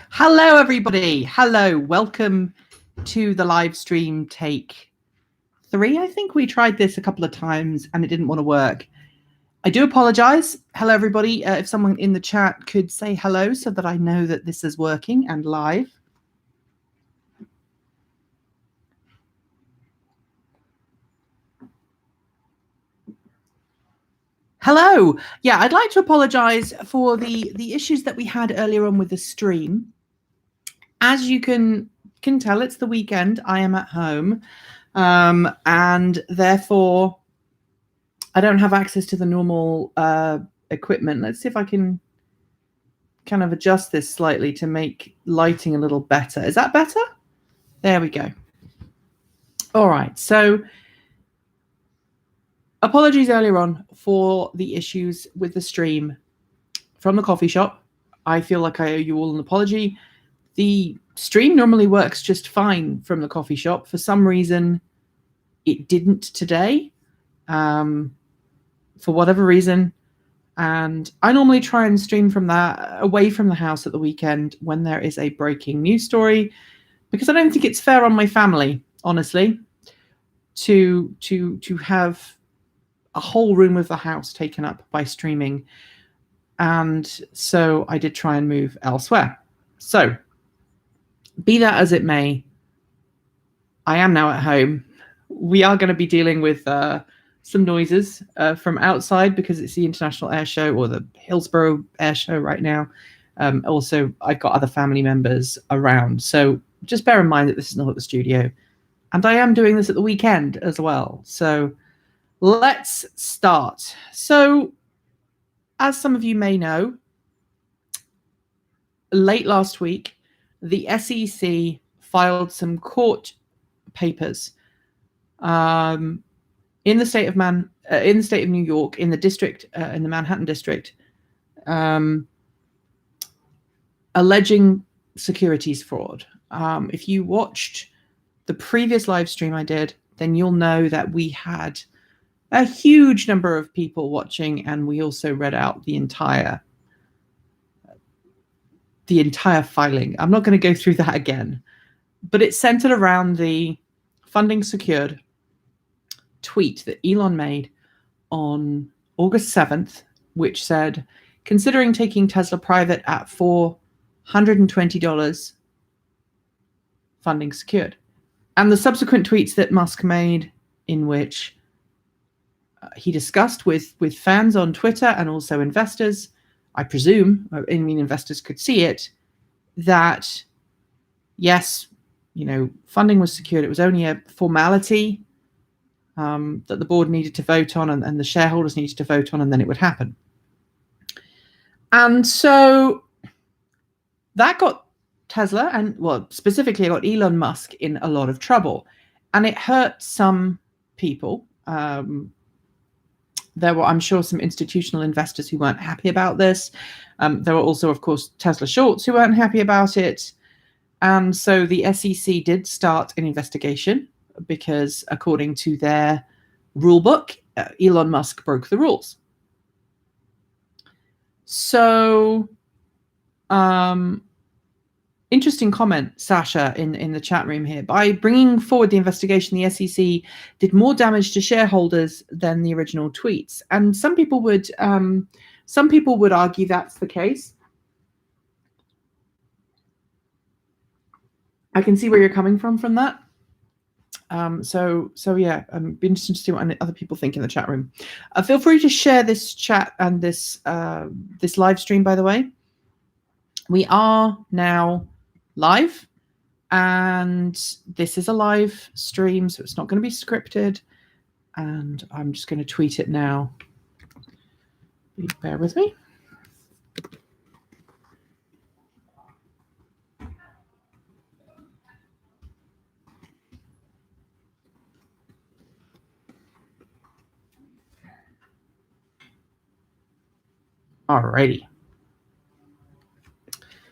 Hello, everybody. Hello. Welcome to the live stream take 3. I think we tried this a couple of times and it didn't want to work. I do apologize. Hello, everybody. If someone in the chat could say hello so that I know that this is working and live. Hello. Yeah, I'd like to apologize for the issues that we had earlier on with the stream. As you can tell, it's the weekend. I am at home, and therefore I don't have access to the normal equipment. Let's see if I can kind of adjust this slightly to make lighting a little better. Is that better? There we go. All right. So apologies earlier on for the issues with the stream from the coffee shop. I feel like I owe you all an apology. The stream normally works just fine from the coffee shop. For some reason, it didn't today. For whatever reason. And I normally try and stream from that away from the house at the weekend when there is a breaking news story, because I don't think it's fair on my family, honestly, to have a whole room of the house taken up by streaming. And so I did try and move elsewhere. So be that as it may, I am now at home. We are going to be dealing with some noises from outside because it's the International Air Show, or the Hillsborough Air Show right now. Also, I've got other family members around. So just bear in mind that this is not at the studio. And I am doing this at the weekend as well. So let's start. So as some of you may know, late last week, the SEC filed some court papers in the state of New York, in the district, in the Manhattan district, alleging securities fraud. If you watched the previous live stream I did, then you'll know that we had a huge number of people watching, and we also read out the entire filing. I'm not going to go through that again, but it's centered around the funding secured tweet that Elon made on August 7th, which said, considering taking Tesla private at $420, funding secured. And the subsequent tweets that Musk made, in which he discussed with fans on Twitter and also investors, I presume, investors could see it, that yes, funding was secured. It was only a formality that the board needed to vote on, and the shareholders needed to vote on, and then it would happen. And so that got Tesla, and specifically got Elon Musk in a lot of trouble. And it hurt some people. There were, I'm sure, some institutional investors who weren't happy about this. There were also, of course, Tesla shorts who weren't happy about it. And so the SEC did start an investigation because, according to their rule book, Elon Musk broke the rules. So, interesting comment, Sasha, in the chat room here. By bringing forward the investigation, the SEC did more damage to shareholders than the original tweets. And some people would argue that's the case. I can see where you're coming from that. So yeah, I'm interested to see what other people think in the chat room. Feel free to share this chat and this live stream, by the way. We are now live, and this is a live stream, so it's not going to be scripted. And I'm just going to tweet it now. Bear with me. Alrighty.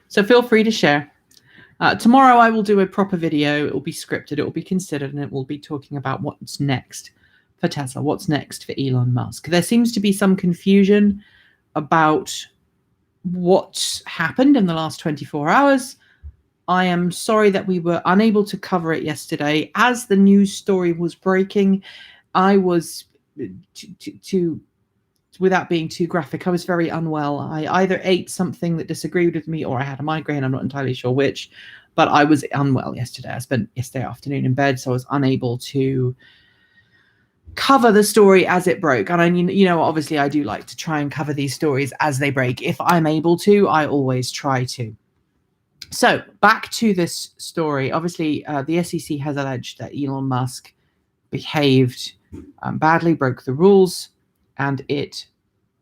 So feel free to share. Tomorrow I will do a proper video. It will be scripted, it will be considered, and it will be talking about what's next for Tesla, what's next for Elon Musk. There seems to be some confusion about what happened in the last 24 hours. I am sorry that we were unable to cover it yesterday. As the news story was breaking, I was, without being too graphic, I was very unwell. I either ate something that disagreed with me or I had a migraine. I'm not entirely sure which, but I was unwell yesterday. I spent yesterday afternoon in bed, so I was unable to cover the story as it broke. And obviously I do like to try and cover these stories as they break. If I'm able to, I always try to. So back to this story. Obviously, the SEC has alleged that Elon Musk behaved badly, broke the rules, and it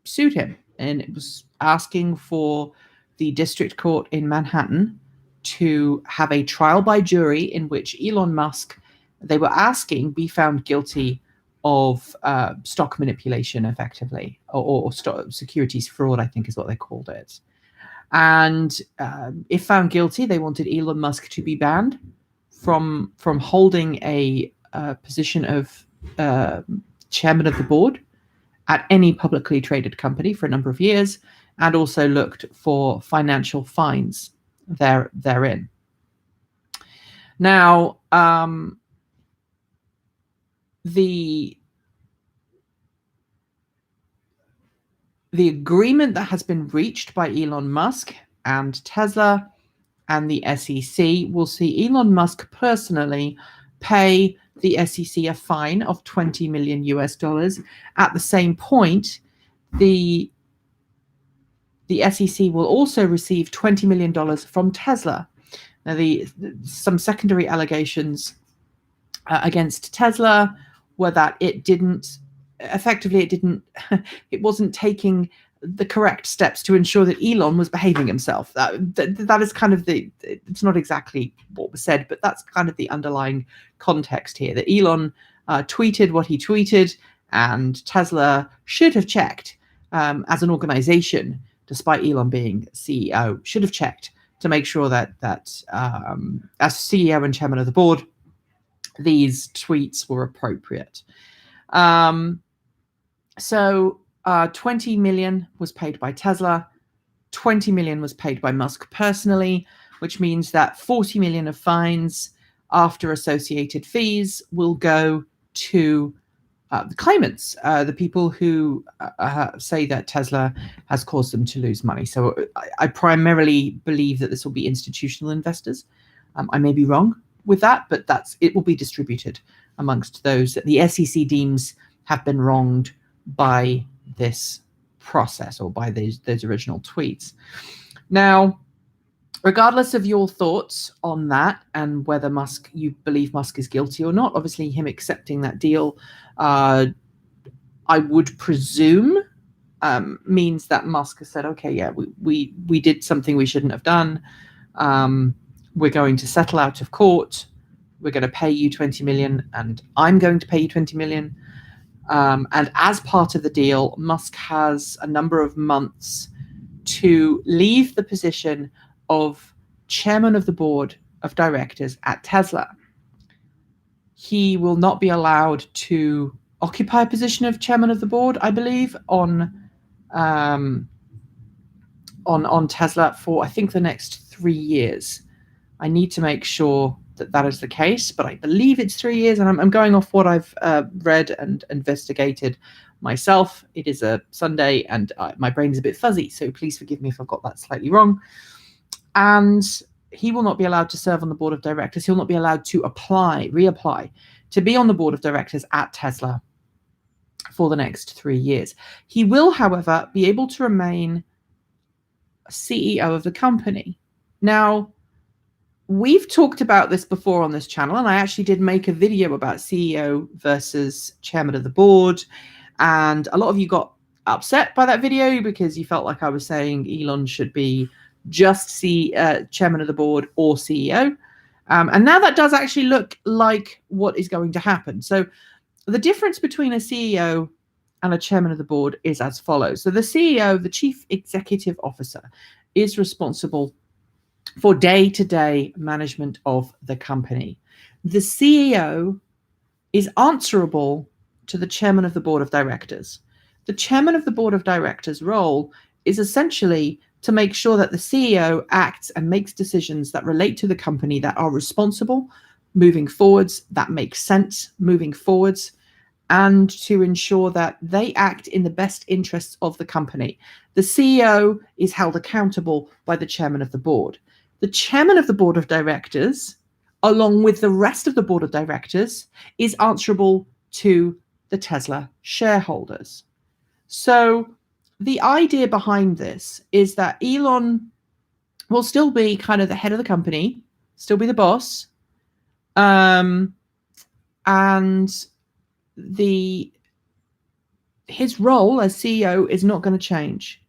sued him. And it was asking for the district court in Manhattan to have a trial by jury in which Elon Musk, they were asking, be found guilty of stock manipulation, effectively, or stock securities fraud, I think is what they called it. And if found guilty, they wanted Elon Musk to be banned from holding a position of chairman of the board at any publicly traded company for a number of years, and also looked for financial fines therein. Now, the agreement that has been reached by Elon Musk and Tesla and the SEC will see Elon Musk personally pay the SEC a fine of $20 million US. At the same point, the SEC will also receive $20 million from Tesla. Now, some secondary allegations against Tesla were that it wasn't taking the correct steps to ensure that Elon was behaving himself. That is kind of it's not exactly what was said, but that's kind of the underlying context here, that Elon tweeted what he tweeted, and Tesla should have checked as an organization, despite Elon being CEO, should have checked to make sure that as CEO and chairman of the board, these tweets were appropriate. So 20 million was paid by Tesla, 20 million was paid by Musk personally, which means that 40 million of fines after associated fees will go to the claimants, the people who say that Tesla has caused them to lose money. So I primarily believe that this will be institutional investors. I may be wrong with that, but it will be distributed amongst those that the SEC deems have been wronged by this process, or by those original tweets. Now, regardless of your thoughts on that and whether you believe Musk is guilty or not, obviously him accepting that deal, I would presume means that Musk has said, okay, yeah, we did something we shouldn't have done. We're going to settle out of court. We're going to pay you 20 million, and I'm going to pay you 20 million. And as part of the deal, Musk has a number of months to leave the position of chairman of the board of directors at Tesla. He will not be allowed to occupy a position of chairman of the board, I believe, on Tesla for, I think, the next 3 years. I need to make sure that is the case, but I believe it's 3 years, and I'm going off what I've read and investigated myself. It is a Sunday, and my brain is a bit fuzzy, so please forgive me if I've got that slightly wrong. And he will not be allowed to serve on the board of directors. He'll not be allowed to reapply to be on the board of directors at Tesla for the next 3 years. He will, however, be able to remain CEO of the company. Now, we've talked about this before on this channel, and I actually did make a video about CEO versus chairman of the board, and a lot of you got upset by that video because you felt like I was saying Elon should be just chairman of the board or CEO. And now that does actually look like what is going to happen. So the difference between a CEO and a chairman of the board is as follows. So the CEO, the chief executive officer, is responsible for day-to-day management of the company. The CEO is answerable to the chairman of the board of directors. The chairman of the board of directors role is essentially to make sure that the CEO acts and makes decisions that relate to the company, that are responsible moving forwards, that make sense moving forwards, and to ensure that they act in the best interests of the company. The CEO is held accountable by the chairman of the board. The chairman of the board of directors, along with the rest of the board of directors, is answerable to the Tesla shareholders. So the idea behind this is that Elon will still be kind of the head of the company, still be the boss, and his role as CEO is not going to change.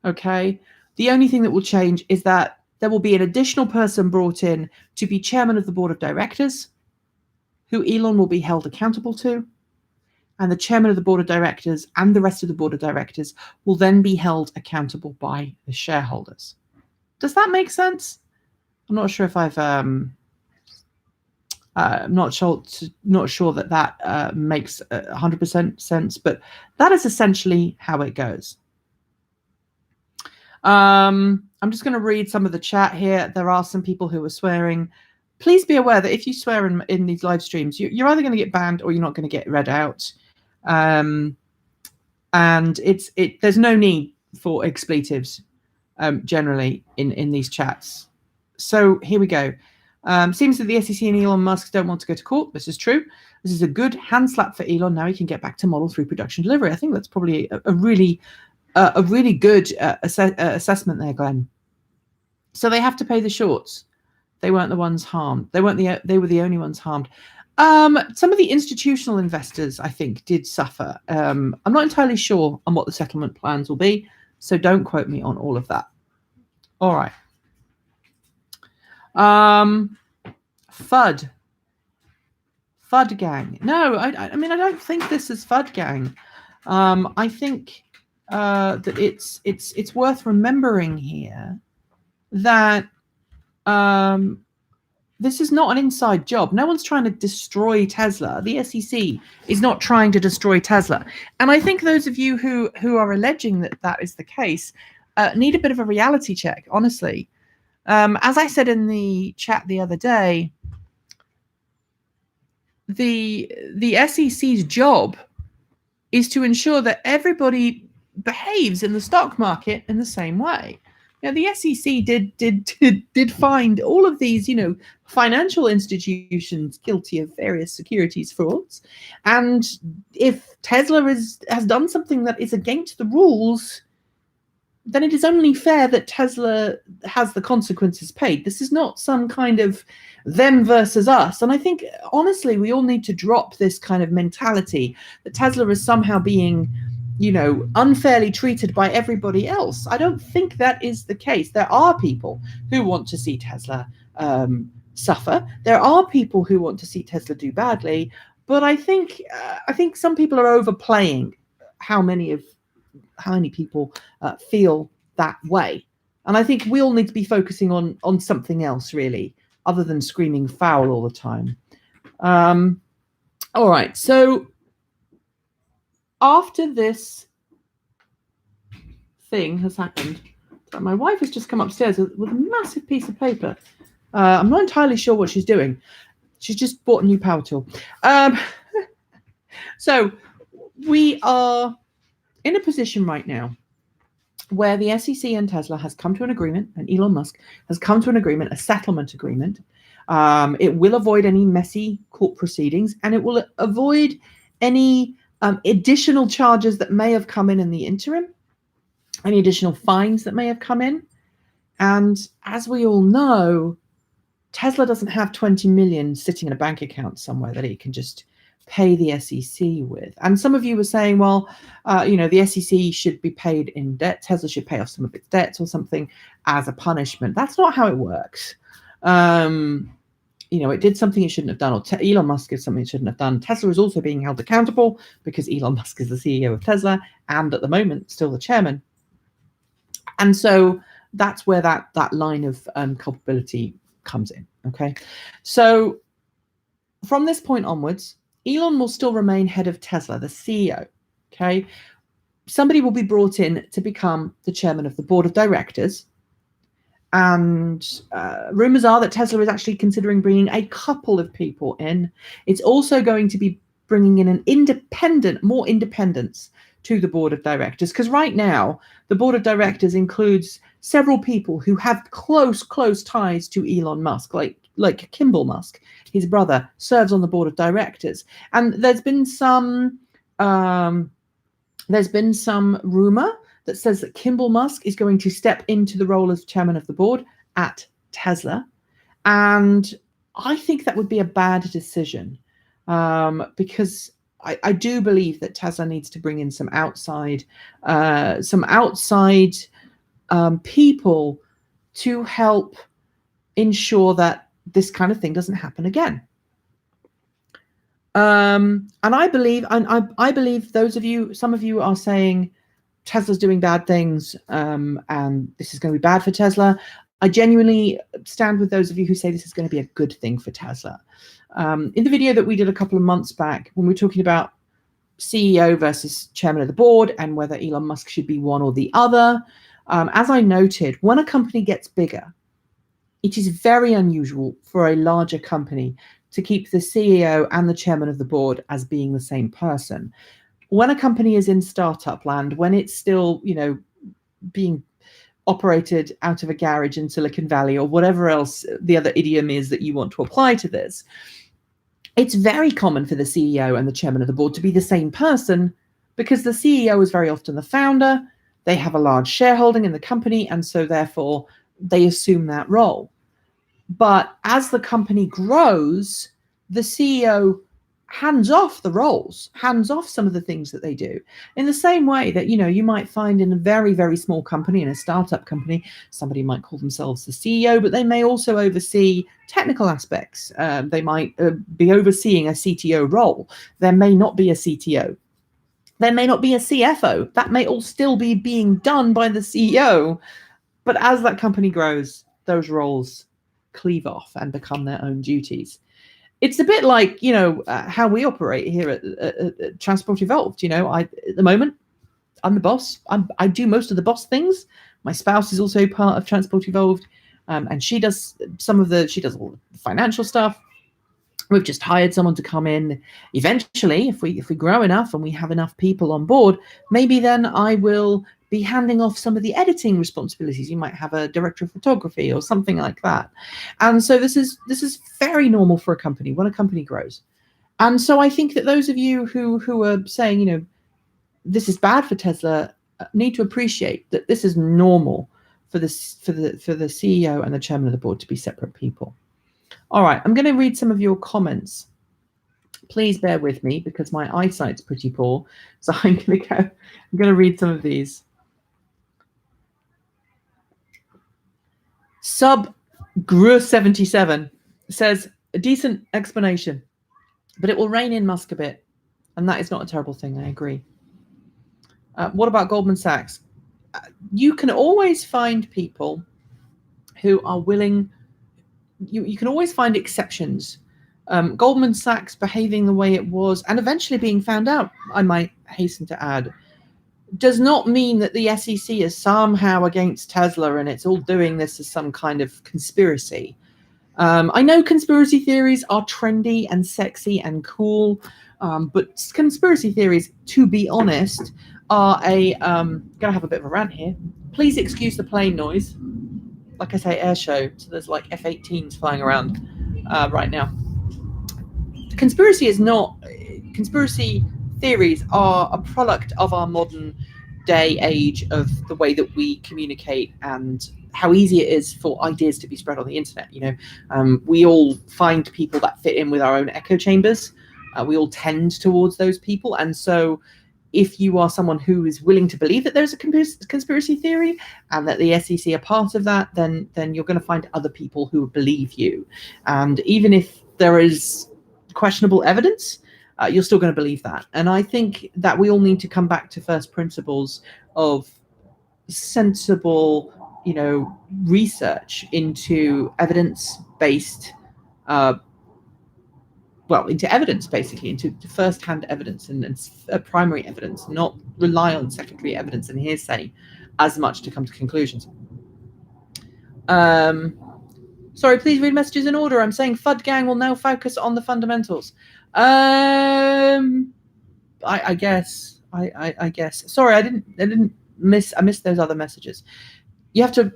Okay, the only thing that will change is that there will be an additional person brought in to be chairman of the board of directors, who Elon will be held accountable to, and the chairman of the board of directors and the rest of the board of directors will then be held accountable by the shareholders. Does that make sense? I'm not sure if I've not sure that makes 100% sense, but that is essentially how it goes. I'm just going to read some of the chat here. There are some people who are swearing. Please be aware that if you swear in these live streams, you're either going to get banned or you're not going to get read out. And there's no need for expletives generally in these chats. So here we go. Seems that the SEC and Elon Musk don't want to go to court. This is true. This is a good hand slap for Elon. Now he can get back to Model 3 production delivery. I think that's probably a really good assessment there, Glenn. So they have to pay the shorts. They weren't the ones harmed. They were the only ones harmed. Some of the institutional investors, I think, did suffer. I'm not entirely sure on what the settlement plans will be, so don't quote me on all of that. All right. FUD gang. No, I mean, I don't think this is FUD gang. I think that it's worth remembering here that this is not an inside job. No one's trying to destroy Tesla. The SEC is not trying to destroy Tesla. And I think those of you who are alleging that is the case need a bit of a reality check, honestly. As I said in the chat the other day, the SEC's job is to ensure that everybody behaves in the stock market in the same way. Now, the SEC did find all of these, financial institutions guilty of various securities frauds, and if Tesla has done something that is against the rules, then it is only fair that Tesla has the consequences paid. This is not some kind of them versus us. And I think, honestly, we all need to drop this kind of mentality that Tesla is somehow being, unfairly treated by everybody else. I don't think that is the case. There are people who want to see Tesla suffer. There are people who want to see Tesla do badly. But I think some people are overplaying how many people feel that way. And I think we all need to be focusing on something else, really, other than screaming foul all the time. All right. So after this thing has happened, my wife has just come upstairs with a massive piece of paper. I'm not entirely sure what she's doing. She's just bought a new power tool. So we are in a position right now where the SEC and Tesla has come to an agreement, and Elon Musk has come to an agreement, a settlement agreement. It will avoid any messy court proceedings, and it will avoid any additional charges that may have come in the interim, any additional fines that may have come in. And as we all know, Tesla doesn't have 20 million sitting in a bank account somewhere that it can just pay the SEC with. And some of you were saying, well, the SEC should be paid in debt. Tesla should pay off some of its debts or something as a punishment. That's not how it works. It did something it shouldn't have done, or Elon Musk did something it shouldn't have done. Tesla is also being held accountable because Elon Musk is the CEO of Tesla and at the moment still the chairman. And so that's where that line of culpability comes in. Okay. So from this point onwards, Elon will still remain head of Tesla, the CEO. Okay. somebody will be brought in to become the chairman of the board of directors. And rumors are that Tesla is actually considering bringing a couple of people in. It's also going to be bringing in more independence to the board of directors, because right now the board of directors includes several people who have close ties to Elon Musk, like Kimball Musk, his brother, serves on the board of directors. And there's been some rumor that says that Kimball Musk is going to step into the role as chairman of the board at Tesla. And I think that would be a bad decision, because I do believe that Tesla needs to bring in some outside people to help ensure that this kind of thing doesn't happen again. And I believe some of you are saying Tesla's doing bad things, and this is going to be bad for Tesla. I genuinely stand with those of you who say this is going to be a good thing for Tesla. In the video that we did a couple of months back, when we were talking about CEO versus chairman of the board and whether Elon Musk should be one or the other, as I noted, when a company gets bigger, it is very unusual for a larger company to keep the CEO and the chairman of the board as being the same person. When a company is in startup land, when it's still, being operated out of a garage in Silicon Valley or whatever else the other idiom is that you want to apply to this, it's very common for the CEO and the chairman of the board to be the same person, because the CEO is very often the founder. They have a large shareholding in the company, and so therefore they assume that role. But as the company grows, the CEO hands off the roles, hands off some of the things that they do, in the same way that you might find in a very, very small company, in a startup company, somebody might call themselves the CEO, but they may also oversee technical aspects. They might be overseeing a CTO role. There may not be a CTO. There may not be a CFO. That may all still be being done by the CEO. But as that company grows, those roles cleave off and become their own duties. It's a bit like, how we operate here at Transport Evolved. At the moment, I'm the boss. I do most of the boss things. My spouse is also part of Transport Evolved, and she does all the financial stuff. We've just hired someone to come in. Eventually, if we grow enough and we have enough people on board, maybe then I will be handing off some of the editing responsibilities. You might have a director of photography or something like that. And so this is very normal for a company when a company grows. And so I think that those of you who are saying, this is bad for Tesla, need to appreciate that this is normal for the CEO and the chairman of the board to be separate people. All right, I'm going to read some of your comments. Please bear with me because my eyesight's pretty poor. So I'm going to read some of these. Gru77 says, a decent explanation, but it will rein in Musk a bit. And that is not a terrible thing. I agree. What about Goldman Sachs? You can always find people who are willing. You can always find exceptions. Goldman Sachs behaving the way it was and eventually being found out, I might hasten to add, does not mean that the SEC is somehow against Tesla and it's all doing this as some kind of conspiracy. I know conspiracy theories are trendy and sexy and cool, but conspiracy theories, to be honest, are gonna have a bit of a rant here. Please excuse the plane noise. Like I say, air show, so there's like F-18s flying around right now. Conspiracy theories are a product of our modern day age, of the way that we communicate and how easy it is for ideas to be spread on the internet. We all find people that fit in with our own echo chambers. We all tend towards those people. And so if you are someone who is willing to believe that there's a conspiracy theory and that the SEC are part of that, then you're going to find other people who believe you. And even if there is questionable evidence, you're still going to believe that. And I think that we all need to come back to first principles of sensible, research into evidence-based into evidence, basically, into first-hand evidence and primary evidence, not rely on secondary evidence and hearsay as much to come to conclusions. Sorry, please read messages in order. I'm saying FUD gang will now focus on the fundamentals. I guess. I guess. Sorry, I missed those other messages. You have to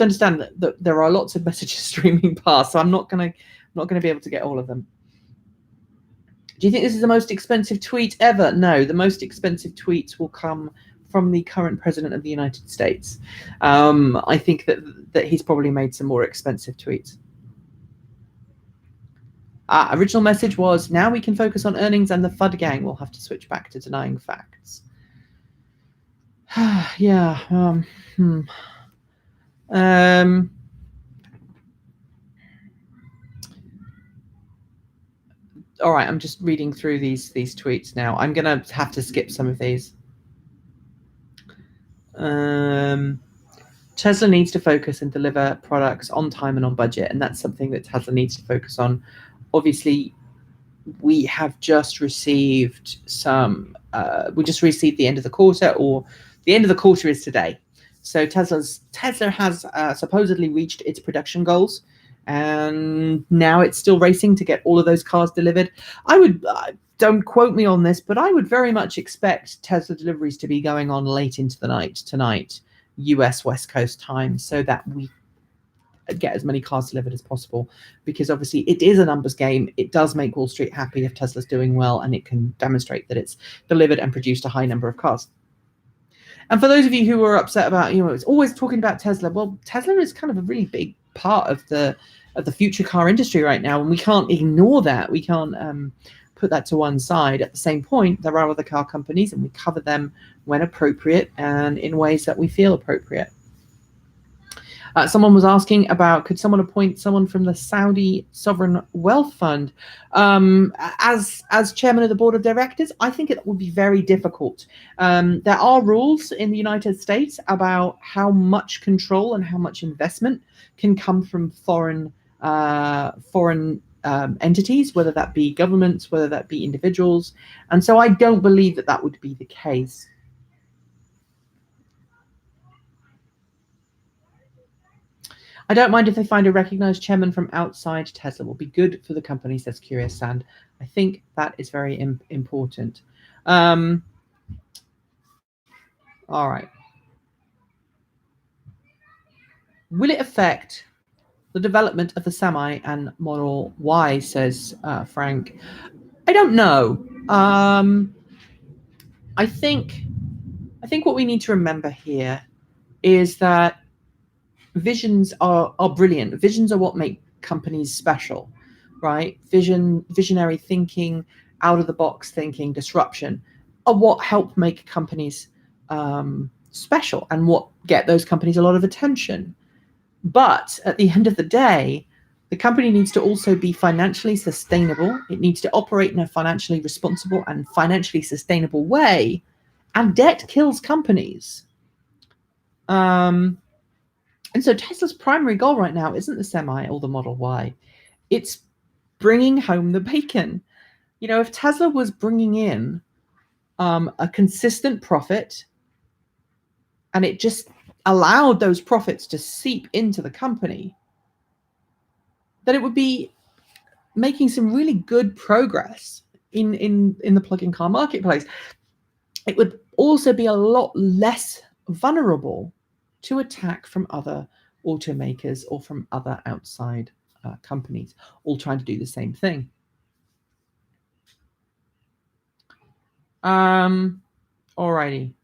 understand that there are lots of messages streaming past, so I'm not gonna be able to get all of them. Do you think this is the most expensive tweet ever? No, the most expensive tweets will come from the current president of the United States. I think that he's probably made some more expensive tweets. Original message was, now we can focus on earnings and the FUD gang will have to switch back to denying facts. Yeah. All right, I'm just reading through these tweets now. I'm gonna have to skip some of these. Tesla needs to focus and deliver products on time and on budget, and that's something that Tesla needs to focus on. Obviously, we have just received the end of the quarter, or the end of the quarter is today. So Tesla has supposedly reached its production goals, and now it's still racing to get all of those cars delivered. Don't quote me on this, but I would very much expect Tesla deliveries to be going on late into the night tonight, US West Coast time, so that we get as many cars delivered as possible, because obviously it is a numbers game. It does make Wall Street happy if Tesla's doing well and it can demonstrate that it's delivered and produced a high number of cars. And for those of you who are upset about, it's always talking about Tesla, well, Tesla is kind of a really big part of the future car industry right now, and we can't ignore that. We can't put that to one side. At the same point, there are other car companies, and we cover them when appropriate and in ways that we feel appropriate. Someone was asking about, could someone appoint someone from the Saudi Sovereign Wealth Fund as chairman of the board of directors? I think it would be very difficult. There are rules in the United States about how much control and how much investment can come from foreign entities, whether that be governments, whether that be individuals. And so I don't believe that would be the case. I don't mind if they find a recognized chairman from outside Tesla. Will be good for the company, says Curious Sand. I think that is very important. All right. Will it affect the development of the Semi and Model Y, says Frank? I don't know. I think what we need to remember here is that visions are brilliant. Visions are what make companies special, right? Visionary thinking, out of the box thinking, disruption are what help make companies special and what get those companies a lot of attention. But at the end of the day, the company needs to also be financially sustainable. It needs to operate in a financially responsible and financially sustainable way, and debt kills companies. And so Tesla's primary goal right now isn't the Semi or the Model Y. It's bringing home the bacon. If Tesla was bringing in a consistent profit and it just allowed those profits to seep into the company, then it would be making some really good progress in the plug-in car marketplace. It would also be a lot less vulnerable to attack from other automakers or from other outside companies, all trying to do the same thing. Alrighty.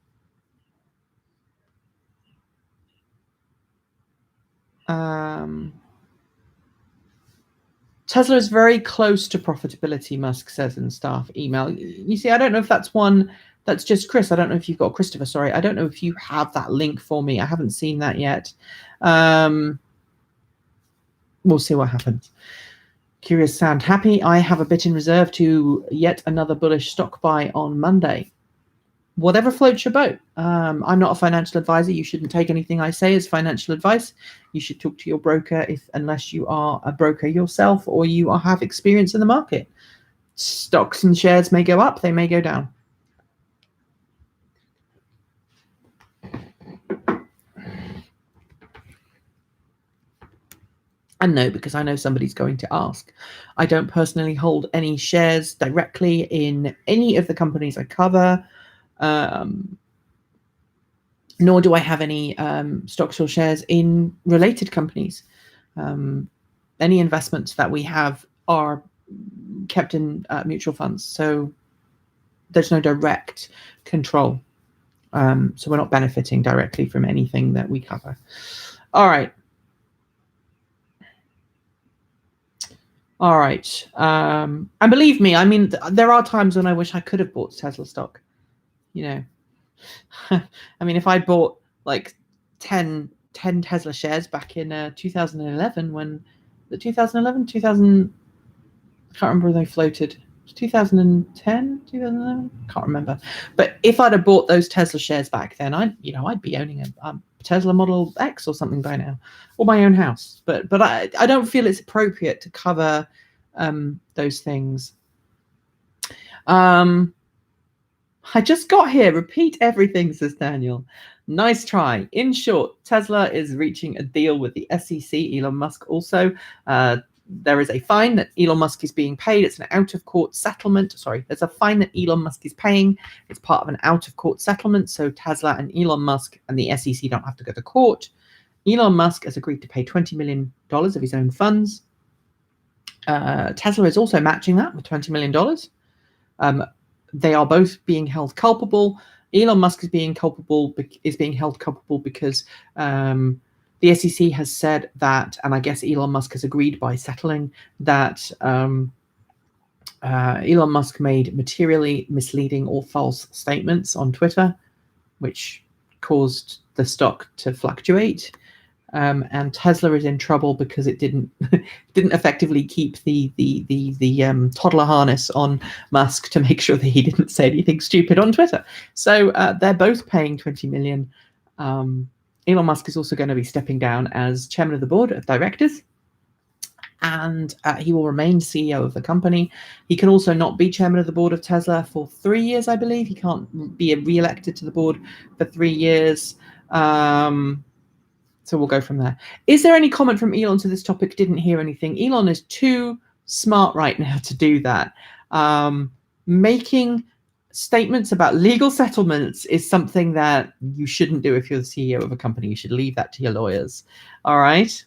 Tesla is very close to profitability, Musk says in staff email. You see, I don't know if that's one that's just Chris. I don't know if you've got Christopher. Sorry, I don't know if you have that link for me. I haven't seen that yet. We'll see what happens. Curious Sand, happy I have a bit in reserve to yet another bullish stock buy on Monday. Whatever floats your boat. I'm not a financial advisor. You shouldn't take anything I say as financial advice. You should talk to your broker unless you are a broker yourself or you have experience in the market. stocks and shares may go up, they may go down. And no, because I know somebody's going to ask. I don't personally hold any shares directly in any of the companies I cover, nor do I have any stocks or shares in related companies. Any investments that we have are kept in mutual funds, so there's no direct control. So we're not benefiting directly from anything that we cover. All right. All right. And believe me, I mean, there are times when I wish I could have bought Tesla stock. You know, I mean, if I bought like 10 Tesla shares back in 2011, when the 2011, 2000, I can't remember when they floated. 2010, 2011, can't remember. But if I'd have bought those Tesla shares back then, I'd be owning a Tesla Model X or something by now, or my own house. But I don't feel it's appropriate to cover those things. I just got here. Repeat everything, says Daniel. Nice try. In short, Tesla is reaching a deal with the SEC. Elon Musk also. There is a fine that Elon Musk is being paid. It's an out-of-court settlement. Sorry, there's a fine that Elon Musk is paying. It's part of an out-of-court settlement. So Tesla and Elon Musk and the SEC don't have to go to court. Elon Musk has agreed to pay $20 million of his own funds. Tesla is also matching that with $20 million. They are both being held culpable. Elon Musk is being held culpable because the SEC has said that, and I guess Elon Musk has agreed by settling that Elon Musk made materially misleading or false statements on Twitter, which caused the stock to fluctuate. And Tesla is in trouble because it didn't effectively keep the toddler harness on Musk to make sure that he didn't say anything stupid on Twitter. So they're both paying $20 million. Elon Musk is also going to be stepping down as chairman of the board of directors, and he will remain CEO of the company. He can also not be chairman of the board of Tesla for 3 years, I believe. He can't be re-elected to the board for 3 years. So we'll go from there. Is there any comment from Elon to this topic? Didn't hear anything. Elon is too smart right now to do that. Making statements about legal settlements is something that you shouldn't do if you're the CEO of a company. You should leave that to your lawyers. All right.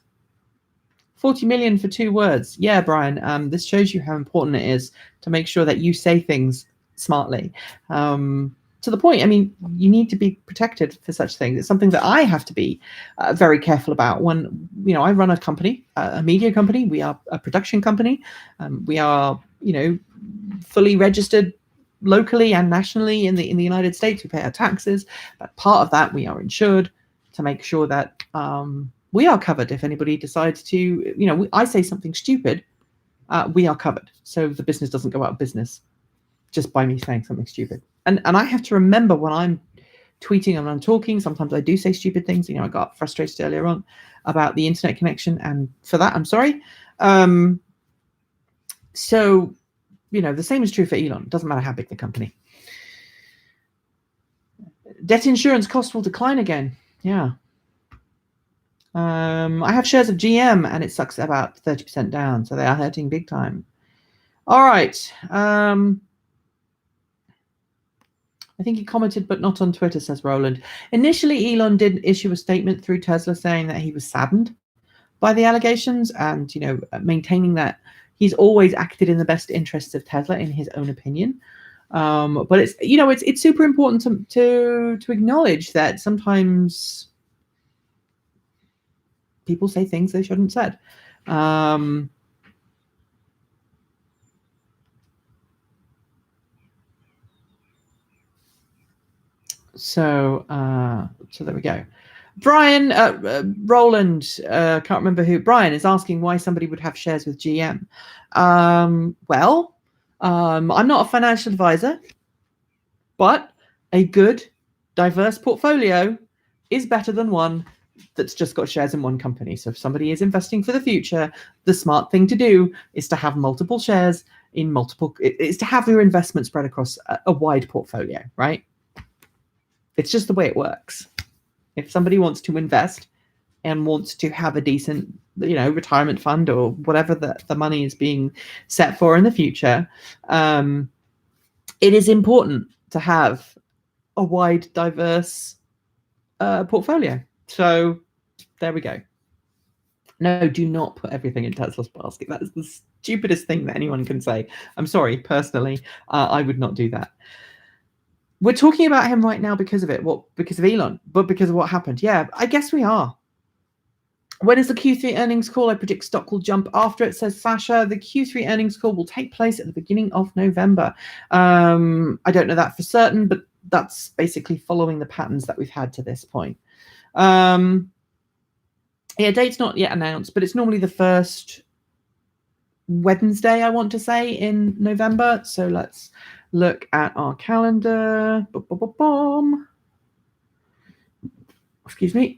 40 million for 2 words. Yeah, Brian, this shows you how important it is to make sure that you say things smartly. To the point, I mean, you need to be protected for such things. It's something that I have to be very careful about when, I run a company, a media company. We are a production company. We are, fully registered locally and nationally in the United States. We pay our taxes, but part of that we are insured to make sure that we are covered if anybody decides to, I say something stupid, we are covered. So the business doesn't go out of business just by me saying something stupid. And I have to remember when I'm tweeting and I'm talking, sometimes I do say stupid things. I got frustrated earlier on about the internet connection, and for that, I'm sorry. So, the same is true for Elon. It doesn't matter how big the company. Debt insurance cost will decline again. Yeah. I have shares of GM and it sucks about 30% down. So they are hurting big time. All right. I think he commented, but not on Twitter, says Roland. Initially, Elon did issue a statement through Tesla saying that he was saddened by the allegations and, maintaining that he's always acted in the best interests of Tesla, in his own opinion. But it's super important to acknowledge that sometimes people say things they shouldn't have said. So there we go. Brian, Roland, can't remember who. Brian is asking why somebody would have shares with GM. I'm not a financial advisor, but a good, diverse portfolio is better than one that's just got shares in one company. So if somebody is investing for the future, the smart thing to do is to have multiple shares in multiple. It's to have your investment spread across a wide portfolio, right? It's just the way it works. If somebody wants to invest and wants to have a decent, retirement fund or whatever the money is being set for in the future, it is important to have a wide, diverse portfolio. So there we go. No, do not put everything in Tesla's basket. That is the stupidest thing that anyone can say. I'm sorry, personally, I would not do that. We're talking about him right now because of it. What? Because of Elon, but because of what happened. Yeah, I guess we are. When is the Q3 earnings call? I predict stock will jump after it, says Sasha. The Q3 earnings call will take place at the beginning of November. I don't know that for certain, but that's basically following the patterns that we've had to this point. Yeah, date's not yet announced, but it's normally the first Wednesday, I want to say, in November. So let's look at our calendar. Excuse me.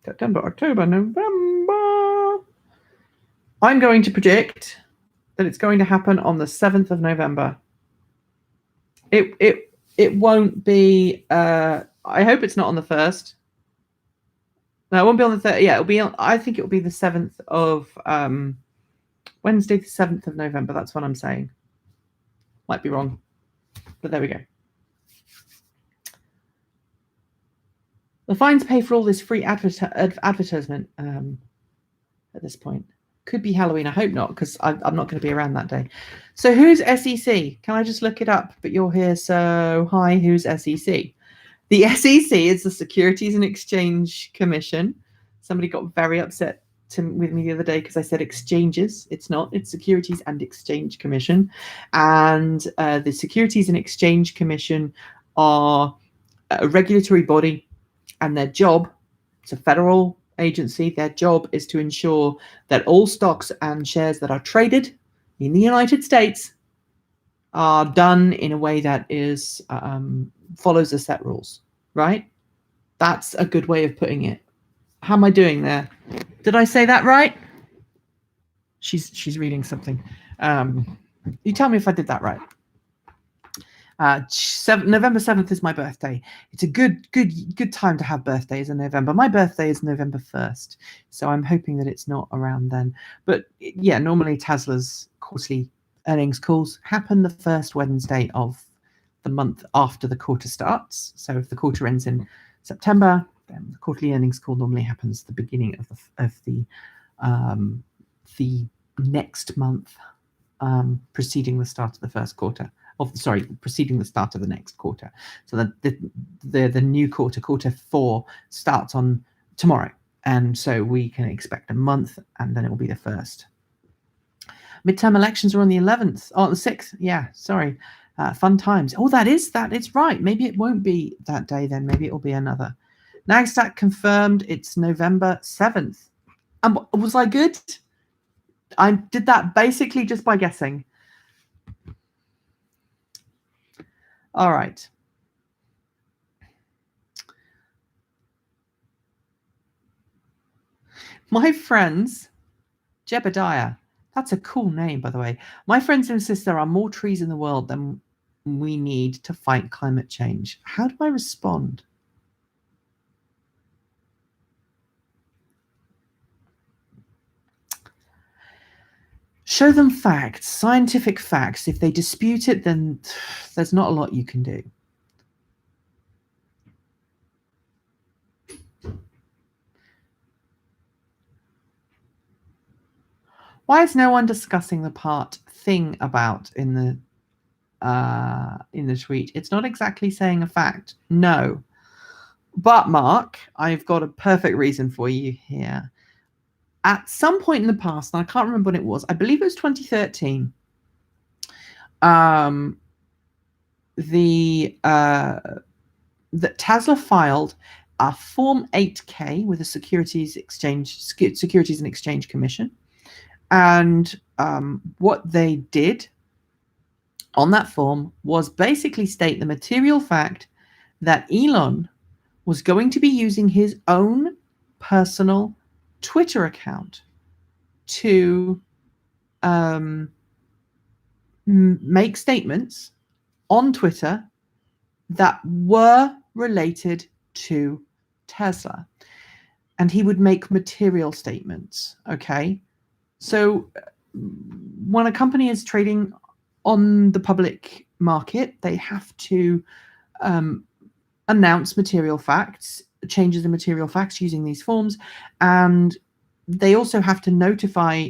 September, October, November. I'm going to predict that it's going to happen on the 7th of November. It won't be. I hope it's not on the 1st. No, it won't be on the 3rd. Yeah, it'll be. I think it will be the 7th of Wednesday, the 7th of November. That's what I'm saying. Might be wrong, but there we go. The fines pay for all this free advertisement at this point. Could be Halloween. I hope not, because I'm not going to be around that day. So who's SEC? Can I just look it up? But you're here, so hi, who's SEC? The SEC is the Securities and Exchange Commission. Somebody got very upset with me the other day because I said exchanges. It's not. It's Securities and Exchange Commission. And the Securities and Exchange Commission are a regulatory body, and their job, it's a federal agency, their job is to ensure that all stocks and shares that are traded in the United States are done in a way that is follows the set rules, right? That's a good way of putting it. How am I doing there? Did I say that right? She's reading something. You tell me if I did that right. November 7th is my birthday. It's a good time to have birthdays in November. My birthday is November 1st, so I'm hoping that it's not around then. But yeah, normally Tesla's quarterly earnings calls happen the first Wednesday of the month after the quarter starts. So if the quarter ends in September, then the quarterly earnings call normally happens at the beginning of the next month, preceding the start of the first quarter. Preceding the start of the next quarter. So that the new quarter 4, starts on tomorrow, and so we can expect a month, and then it will be the first. Midterm elections are on the 11th. Oh, the 6th. Yeah, sorry. Fun times. Oh, it's right. Maybe it won't be that day then. Maybe it will be another. NASDAQ confirmed it's November 7th. Was I good? I did that basically just by guessing. All right. My friends, Jebediah, that's a cool name, by the way. My friends insist there are more trees in the world than we need to fight climate change. How do I respond? Show them facts, scientific facts. If they dispute it, then there's not a lot you can do. Why is no one discussing the thing about in the tweet? It's not exactly saying a fact. No. But Mark, I've got a perfect reason for you here. At some point in the past, and I can't remember when it was, I believe it was 2013, that Tesla filed a Form 8K with the Securities and Exchange Commission. And what they did on that form was basically state the material fact that Elon was going to be using his own personal Twitter account to make statements on Twitter that were related to Tesla. And he would make material statements. Okay. So when a company is trading on the public market, they have to announce material facts, changes in material facts using these forms, and they also have to notify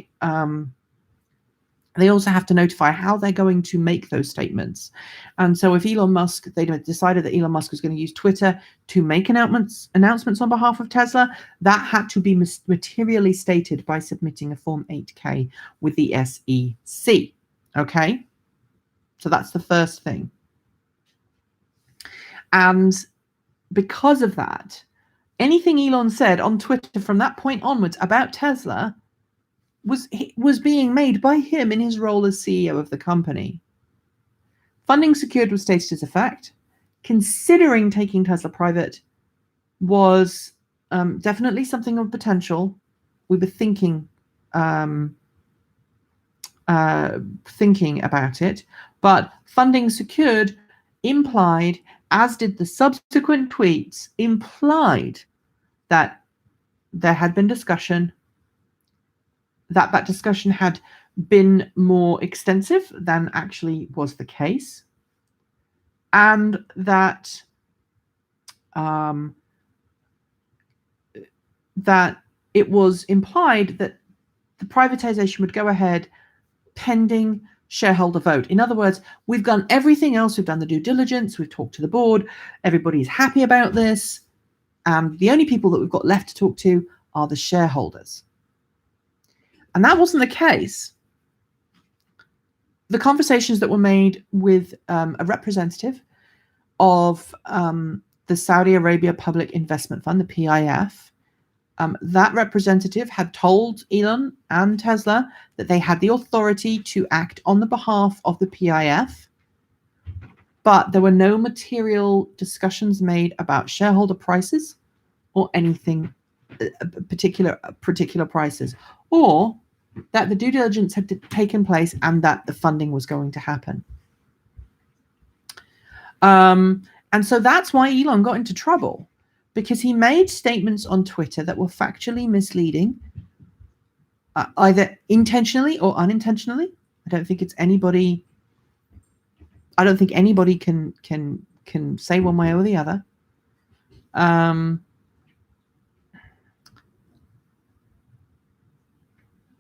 how they're going to make those statements. And so if Elon Musk, they decided that Elon Musk was going to use Twitter to make announcements on behalf of Tesla, that had to be materially stated by submitting a Form 8K with the SEC. Okay? So that's the first thing. And because of that, anything Elon said on Twitter from that point onwards about Tesla was being made by him in his role as CEO of the company. Funding secured was stated as a fact. Considering taking Tesla private was definitely something of potential. We were thinking about it, but funding secured implied, as did the subsequent tweets, implied that there had been discussion, that discussion had been more extensive than actually was the case, and that that it was implied that the privatization would go ahead pending shareholder vote. In other words, we've done everything else. We've done the due diligence. We've talked to the board. Everybody's happy about this. And the only people that we've got left to talk to are the shareholders. And that wasn't the case. The conversations that were made with a representative of the Saudi Arabia Public Investment Fund, the PIF, that representative had told Elon and Tesla that they had the authority to act on the behalf of the PIF, but there were no material discussions made about shareholder prices or anything particular prices, or that the due diligence had taken place and that the funding was going to happen. And so that's why Elon got into trouble, because he made statements on Twitter that were factually misleading, either intentionally or unintentionally. I don't think anybody can say one way or the other.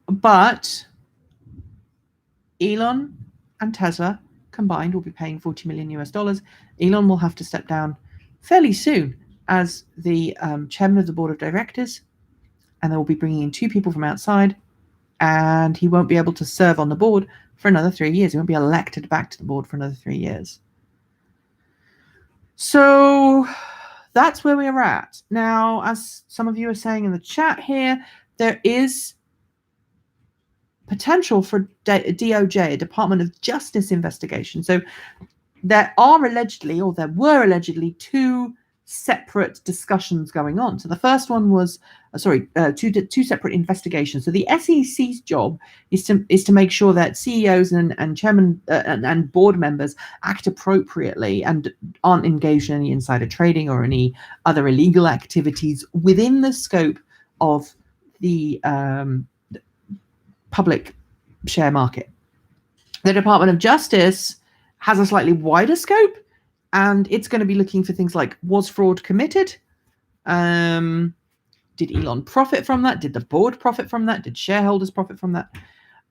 But Elon and Tesla combined will be paying $40 million US. Elon will have to step down fairly soon as the chairman of the board of directors, and they will be bringing in 2 people from outside, and he won't be able to serve on the board for another 3 years. He won't be elected back to the board for another 3 years. So that's where we are at. Now, as some of you are saying in the chat here, there is potential for DOJ, a Department of Justice investigation. So there were allegedly 2 separate discussions going on. So the first one was, two separate investigations. So the SEC's job is to make sure that CEOs and chairman and board members act appropriately and aren't engaged in any insider trading or any other illegal activities within the scope of the public share market. The Department of Justice has a slightly wider scope, and it's going to be looking for things like, was fraud committed? Did Elon profit from that? Did the board profit from that? Did shareholders profit from that?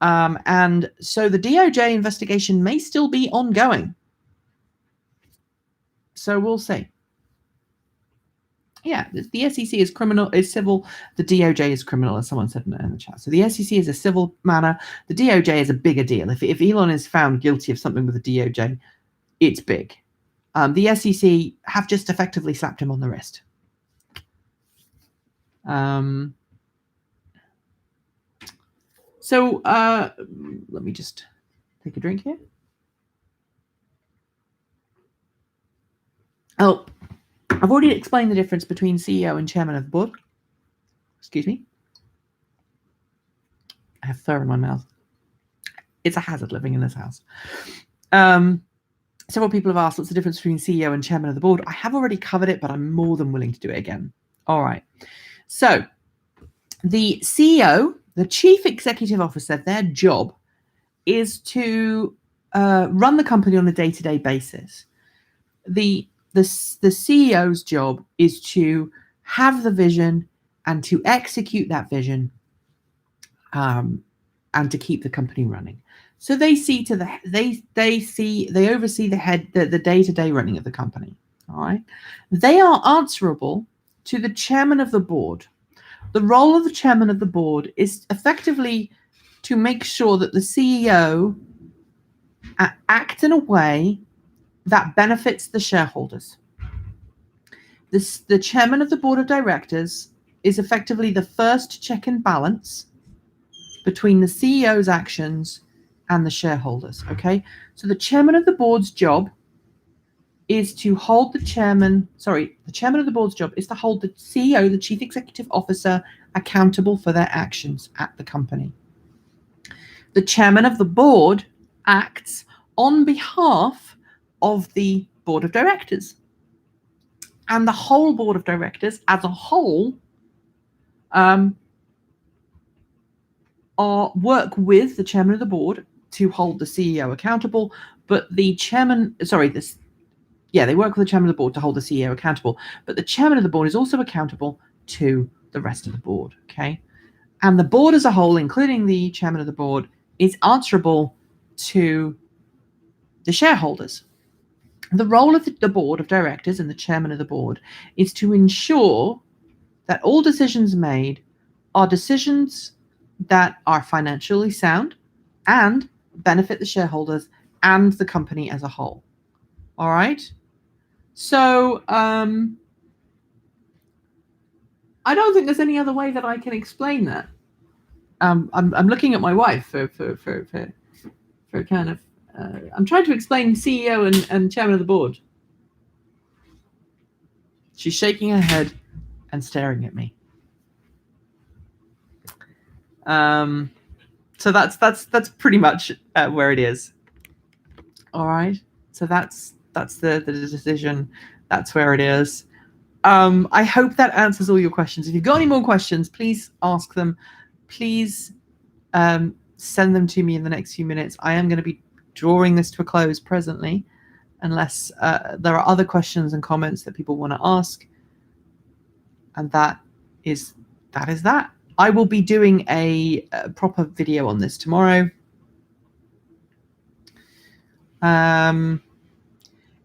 And so the DOJ investigation may still be ongoing. So we'll see. Yeah, the SEC is civil. The DOJ is criminal, as someone said in the chat. So the SEC is a civil matter. The DOJ is a bigger deal. If Elon is found guilty of something with the DOJ, it's big. The SEC have just effectively slapped him on the wrist. So let me just take a drink here. Oh, I've already explained the difference between CEO and chairman of the board. Excuse me. I have fur in my mouth. It's a hazard living in this house. Several people have asked what's the difference between CEO and chairman of the board. I have already covered it, but I'm more than willing to do it again. All right. So the CEO, the chief executive officer, their job is to run the company on a day-to-day basis. The CEO's job is to have the vision and to execute that vision, and to keep the company running. So they oversee the day-to-day running of the company. All right. They are answerable to the chairman of the board. The role of the chairman of the board is effectively to make sure that the CEO acts in a way that benefits the shareholders. The chairman of the board of directors is effectively the first check and balance between the CEO's actions and the shareholders. Okay, so the chairman of the board's job is to hold the chairman of the board's job is to hold the CEO, the chief executive officer, accountable for their actions at the company. The chairman of the board acts on behalf of the board of directors. And the whole board of directors as a whole work with the chairman of the board to hold the CEO accountable, but they work with the chairman of the board to hold the CEO accountable, but the chairman of the board is also accountable to the rest of the board, okay? And the board as a whole, including the chairman of the board, is answerable to the shareholders. The role of the board of directors and the chairman of the board is to ensure that all decisions made are decisions that are financially sound and benefit the shareholders and the company as a whole. All right. So I don't think there's any other way that I can explain that. I'm looking at my wife for kind of. I'm trying to explain CEO and chairman of the board. She's shaking her head and staring at me. So that's pretty much where it is. All right. So that's the decision. That's where it is. I hope that answers all your questions. If you've got any more questions, please ask them. Please send them to me in the next few minutes. I am going to be drawing this to a close presently, unless there are other questions and comments that people want to ask. And that is that. I will be doing a proper video on this tomorrow.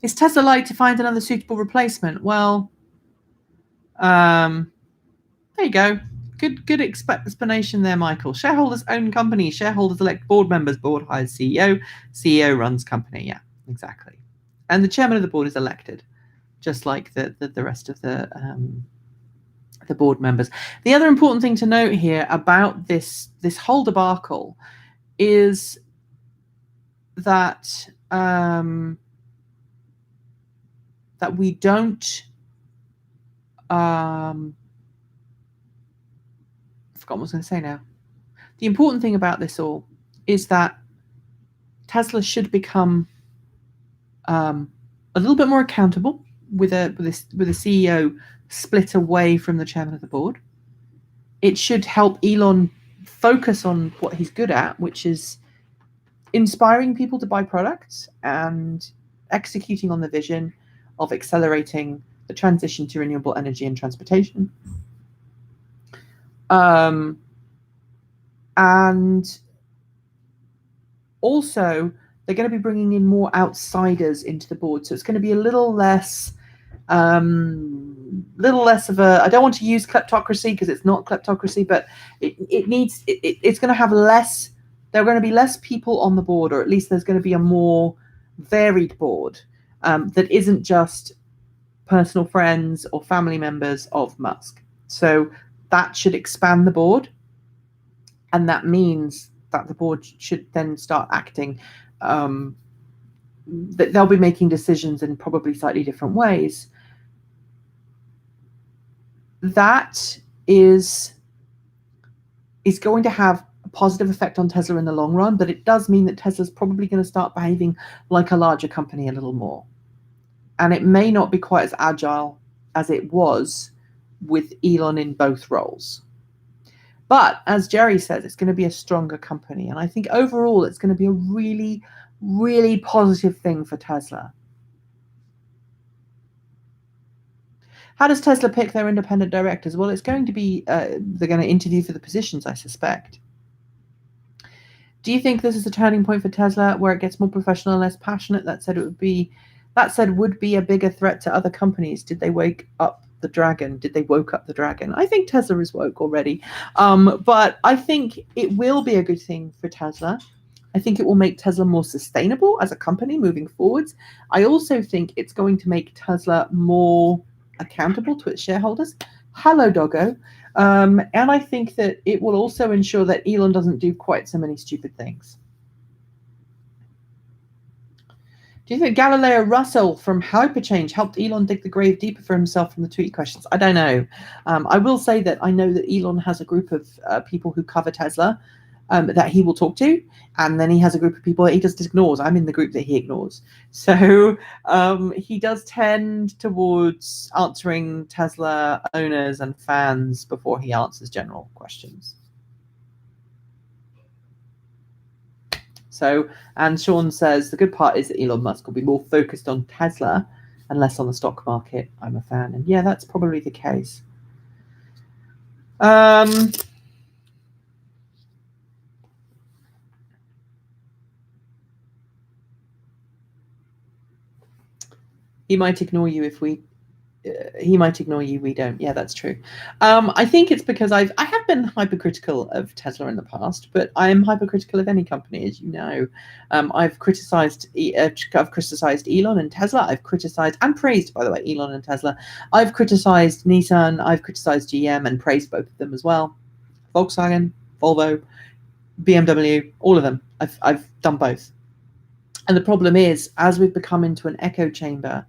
Is Tesla like to find another suitable replacement? Well, there you go. Good explanation there, Michael. Shareholders own company. Shareholders elect board members. Board hires CEO. CEO runs company. Yeah, exactly. And the chairman of the board is elected, just like the rest of the board members. The other important thing to note here about this whole debacle is that that we don't. Forgot what I was going to say now. The important thing about this all is that Tesla should become a little bit more accountable with a CEO split away from the chairman of the board. It should help Elon focus on what he's good at, which is inspiring people to buy products and executing on the vision of accelerating the transition to renewable energy and transportation. And also, they're going to be bringing in more outsiders into the board. So it's going to be a little less of a, I don't want to use kleptocracy because it's not kleptocracy, but it's going to have less, there are going to be less people on the board, or at least there's going to be a more varied board that isn't just personal friends or family members of Musk. So that should expand the board. And that means that the board should then start acting, that they'll be making decisions in probably slightly different ways. That is going to have positive effect on Tesla in the long run, but it does mean that Tesla's probably going to start behaving like a larger company a little more. And it may not be quite as agile as it was with Elon in both roles. But as Jerry says, it's going to be a stronger company. And I think overall, it's going to be a really, really positive thing for Tesla. How does Tesla pick their independent directors? Well, it's going to be, they're going to interview for the positions, I suspect. Do you think this is a turning point for Tesla where it gets more professional and less passionate? That said, would be a bigger threat to other companies. Did they wake up the dragon? Did they woke up the dragon? I think Tesla is woke already. But I think it will be a good thing for Tesla. I think it will make Tesla more sustainable as a company moving forwards. I also think it's going to make Tesla more accountable to its shareholders. Hello, doggo. And I think that it will also ensure that Elon doesn't do quite so many stupid things. Do you think Galileo Russell from Hyperchange helped Elon dig the grave deeper for himself from the tweet questions? I don't know. I will say that I know that Elon has a group of people who cover Tesla that he will talk to, and then he has a group of people that he just ignores. I'm in the group that he ignores. So he does tend towards answering Tesla owners and fans before he answers general questions. So, and Sean says, the good part is that Elon Musk will be more focused on Tesla and less on the stock market. I'm a fan. And yeah, that's probably the case. He might ignore you if we he might ignore you, we don't. Yeah, that's true. I think it's because I have been hypercritical of Tesla in the past, but I am hypercritical of any company, as you know. I've criticized Elon and Tesla. I've criticized and praised, by the way, Elon and Tesla. I've criticized Nissan. I've criticized GM and praised both of them as well. Volkswagen, Volvo, BMW, all of them. I've done both. And the problem is, as we've become into an echo chamber,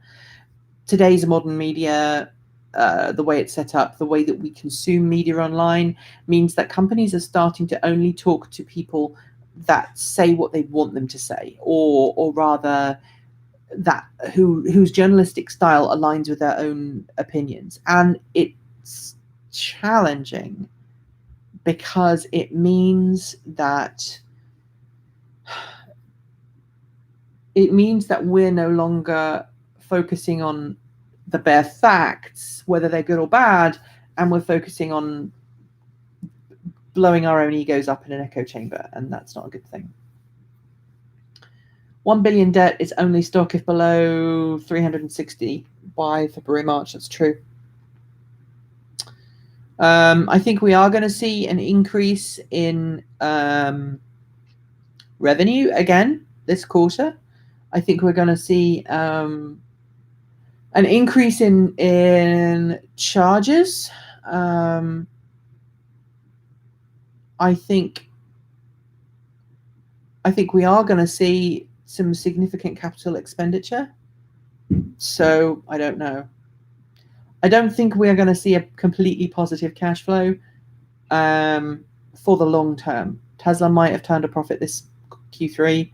today's modern media, the way it's set up, the way that we consume media online, means that companies are starting to only talk to people that say what they want them to say, or rather, that whose journalistic style aligns with their own opinions. And it's challenging because it means that we're no longer focusing on the bare facts, whether they're good or bad, and we're focusing on blowing our own egos up in an echo chamber, and that's not a good thing. 1 billion debt is only stock if below 360 by February, March. That's true. I think we are going to see an increase in revenue again this quarter. I think we're going to see an increase in charges. I think we are going to see some significant capital expenditure. So I don't know. I don't think we are going to see a completely positive cash flow for the long term. Tesla might have turned a profit this Q3.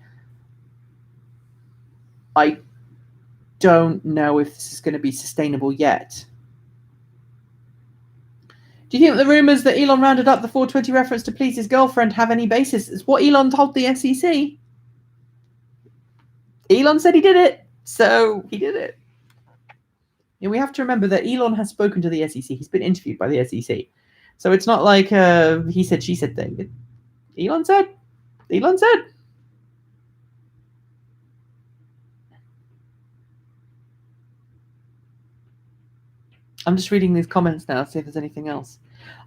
I don't know if this is going to be sustainable yet. Do you think the rumors that Elon rounded up the 420 reference to please his girlfriend have any basis? It's what Elon told the SEC. Elon said he did it, so he did it. And we have to remember that Elon has spoken to the SEC. He's been interviewed by the SEC. So it's not like he said, she said thing. Elon said. Elon said. I'm just reading these comments now, see if there's anything else.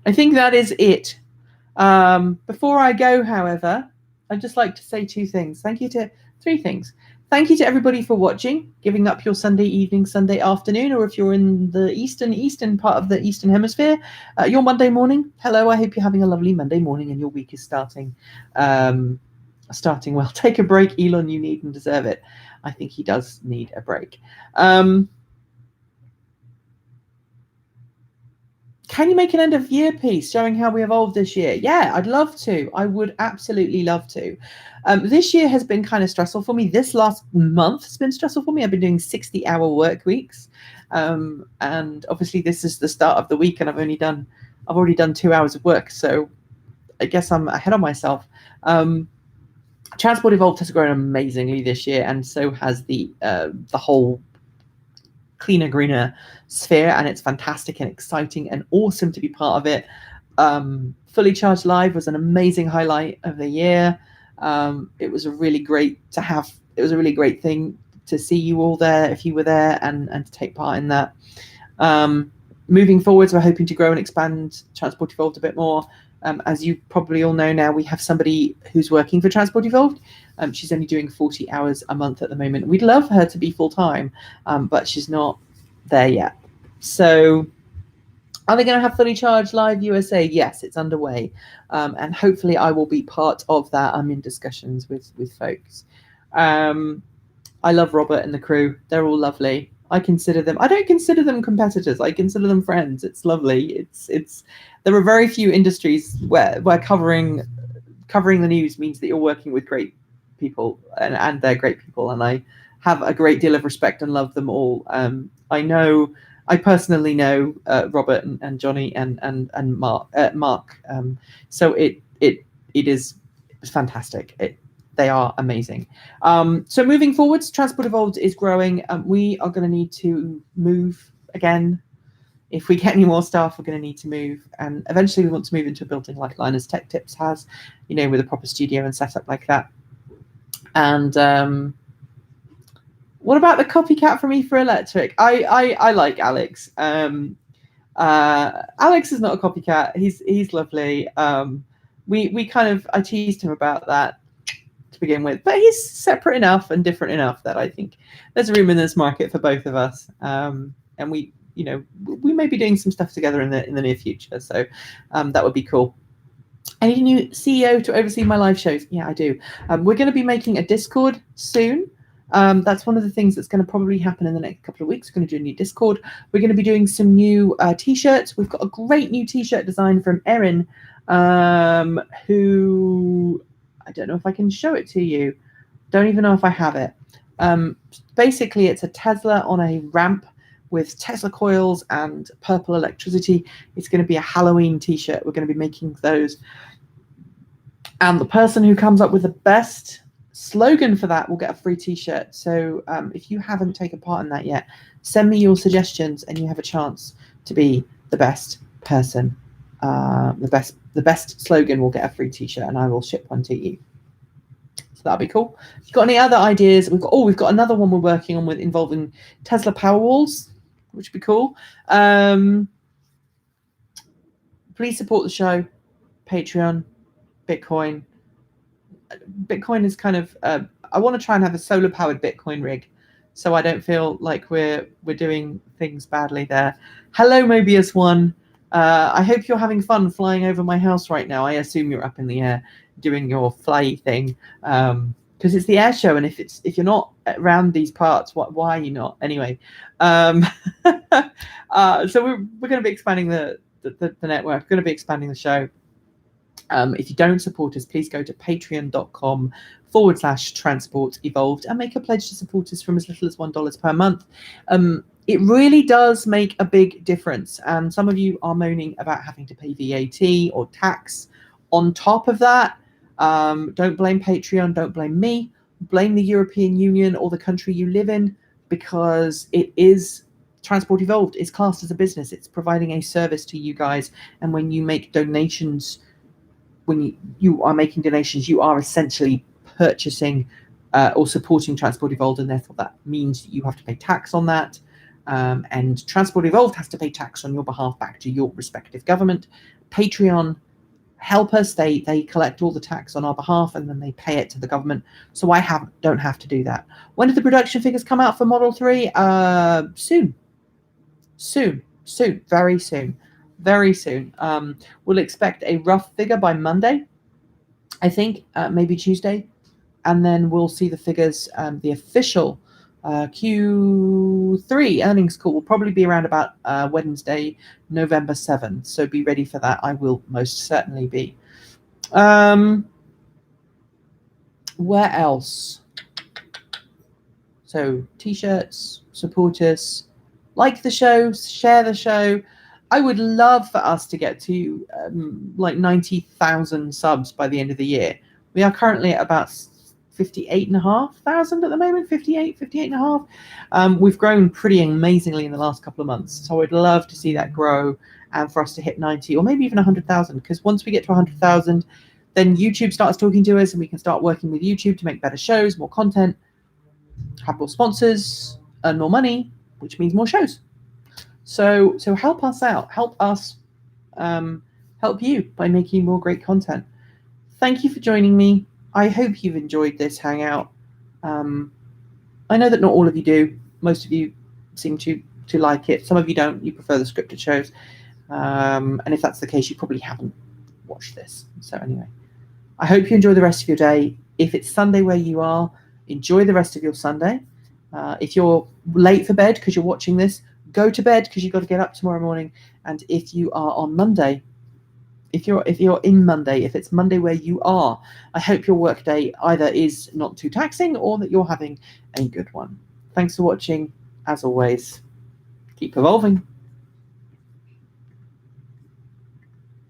I think that is it. Before I go, however, I'd just like to say three things. Thank you to everybody for watching, giving up your Sunday evening, Sunday afternoon, or if you're in the eastern part of the Eastern Hemisphere, your Monday morning. Hello, I hope you're having a lovely Monday morning and your week is starting well. Take a break, Elon, you need and deserve it. I think he does need a break. Can you make an end of year piece showing how we evolved this year? Yeah, I'd love to. I would absolutely love to. This year has been kind of stressful for me. This last month has been stressful for me. I've been doing 60-hour work weeks. And obviously this is the start of the week and I've already done 2 hours of work. So I guess I'm ahead of myself. Transport Evolved has grown amazingly this year, and so has the whole cleaner, greener sphere, and it's fantastic and exciting and awesome to be part of it. Fully Charged Live was an amazing highlight of the year. It was a really great thing to see you all there if you were there and to take part in that. Moving forwards, we're hoping to grow and expand Transport Evolved a bit more. As you probably all know now, we have somebody who's working for Transport Evolved. She's only doing 40 hours a month at the moment. We'd love her to be full-time, but she's not there yet. So are they going to have Fully Charged Live USA? Yes, it's underway. And hopefully I will be part of that. I'm in discussions with folks. I love Robert and the crew. They're all lovely. I don't consider them competitors. I consider them friends. It's lovely. There are very few industries where covering the news means that you're working with great people and they're great people. And I have a great deal of respect and love them all. I personally know Robert and Johnny and Mark. So it is fantastic. They are amazing. So moving forwards, Transport Evolved is growing. We are going to need to move again. If we get any more staff, we're going to need to move. And eventually we want to move into a building like Linus Tech Tips has, with a proper studio and setup like that. And what about the copycat from E for Electric? I like Alex. Alex is not a copycat. He's lovely. I teased him about that to begin with, but he's separate enough and different enough that I think there's room in this market for both of us. And we may be doing some stuff together in the near future. So that would be cool. I need a new CEO to oversee my live shows. Yeah, I do. We're going to be making a Discord soon. That's one of the things that's going to probably happen in the next couple of weeks. We're going to do a new Discord. We're going to be doing some new T-shirts. We've got a great new T-shirt design from Erin, who I don't know if I can show it to you. Don't even know if I have it. Basically, it's a Tesla on a ramp with Tesla coils and purple electricity. It's going to be a Halloween T-shirt. We're going to be making those. And the person who comes up with the best slogan for that will get a free T-shirt. So if you haven't taken part in that yet, send me your suggestions and you have a chance to be the best person. The best slogan will get a free T-shirt and I will ship one to you. So that'll be cool. If you've got any other ideas, we've got another one we're working on involving Tesla Powerwalls, which would be cool. Please support the show. Patreon, Bitcoin. Bitcoin is kind of I want to try and have a solar powered Bitcoin rig so I don't feel like we're doing things badly there. Hello Mobius One. I hope you're having fun flying over my house right now. I assume you're up in the air doing your fly thing because it's the air show, and if you're not around these parts, why are you not anyway? So we're going to be expanding the network. We're going to be expanding the show. If you don't support us, please go to patreon.com/transport evolved and make a pledge to support us from as little as $1 per month. It really does make a big difference. And some of you are moaning about having to pay VAT or tax on top of that. Don't blame Patreon. Don't blame me. Blame the European Union or the country you live in, because it is Transport Evolved is classed as a business. It's providing a service to you guys. And when you make donations, when you are making donations, you are essentially purchasing or supporting Transport Evolved, and therefore that means you have to pay tax on that. And Transport Evolved has to pay tax on your behalf back to your respective government. Patreon help us. They collect all the tax on our behalf and then they pay it to the government. So I don't have to do that. When did the production figures come out for Model 3? Soon. Very soon. We'll expect a rough figure by Monday, I think, maybe Tuesday, and then we'll see the figures, the official Q3 earnings call will probably be around about Wednesday, November 7th. So be ready for that. I will most certainly be. Where else? So t-shirts, support us, like the show, share the show. I would love for us to get to like 90,000 subs by the end of the year. We are currently at about 58,500 at the moment, 58 and a half. We've grown pretty amazingly in the last couple of months. So I'd love to see that grow and for us to hit 90 or maybe even 100,000. Because once we get to 100,000, then YouTube starts talking to us and we can start working with YouTube to make better shows, more content, have more sponsors, earn more money, which means more shows. So help us out. Help us help you by making more great content. Thank you for joining me. I hope you've enjoyed this hangout. I know that not all of you do. Most of you seem to like it. Some of you don't. You prefer the scripted shows. And if that's the case, you probably haven't watched this. So anyway, I hope you enjoy the rest of your day. If it's Sunday where you are, enjoy the rest of your Sunday. If you're late for bed because you're watching this, go to bed because you've got to get up tomorrow morning. And if you are on Monday, if you're in Monday, if it's Monday where you are, I hope your work day either is not too taxing or that you're having a good one. Thanks for watching. As always, keep evolving.